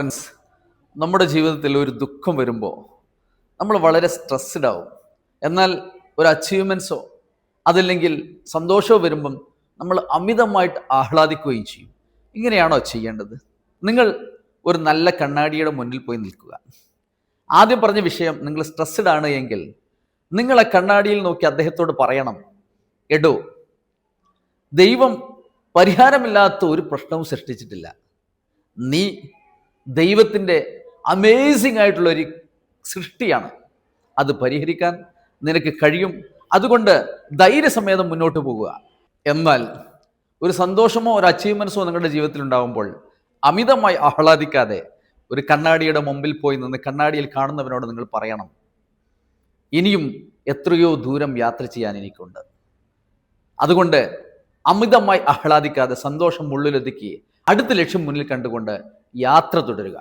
Friends, നമ്മുടെ ജീവിതത്തിൽ ഒരു ദുഃഖം വരുമ്പോൾ നമ്മൾ വളരെ സ്ട്രെസ്ഡ് ആവും. എന്നാൽ ഒരു അച്ചീവ്മെൻറ്റ്സോ അതല്ലെങ്കിൽ സന്തോഷമോ വരുമ്പം നമ്മൾ അമിതമായിട്ട് ആഹ്ലാദിക്കുകയും ചെയ്യും. ഇങ്ങനെയാണോ ചെയ്യേണ്ടത്? നിങ്ങൾ ഒരു നല്ല കണ്ണാടിയുടെ മുന്നിൽ പോയി നിൽക്കുക. ആദ്യം പറഞ്ഞ വിഷയം, നിങ്ങൾ സ്ട്രെസ്ഡ് ആണ് എങ്കിൽ നിങ്ങൾ ആ കണ്ണാടിയിൽ നോക്കി അദ്ദേഹത്തോട് പറയണം, എടോ, ദൈവം പരിഹാരമില്ലാത്ത ഒരു പ്രശ്നവും സൃഷ്ടിച്ചിട്ടില്ല. നീ ദൈവത്തിൻ്റെ അമേസിംഗ് ആയിട്ടുള്ള ഒരു സൃഷ്ടിയാണ്. അത് പരിഹരിക്കാൻ നിനക്ക് കഴിയും. അതുകൊണ്ട് ധൈര്യസമേതം മുന്നോട്ട് പോകുക. എന്നാൽ ഒരു സന്തോഷമോ ഒരു അച്ചീവ്മെൻറ്റ്സോ നിങ്ങളുടെ ജീവിതത്തിൽ ഉണ്ടാകുമ്പോൾ അമിതമായി ആഹ്ലാദിക്കാതെ ഒരു കണ്ണാടിയുടെ മുമ്പിൽ പോയി നിന്ന് കണ്ണാടിയിൽ കാണുന്നവനോട് നിങ്ങൾ പറയണം, ഇനിയും എത്രയോ ദൂരം യാത്ര ചെയ്യാൻ എനിക്കുണ്ട്. അതുകൊണ്ട് അമിതമായി ആഹ്ലാദിക്കാതെ സന്തോഷം ഉള്ളിലൊതുക്കി അടുത്ത ലക്ഷ്യം മുന്നിൽ കണ്ടുകൊണ്ട് യാത്ര തുടരുക.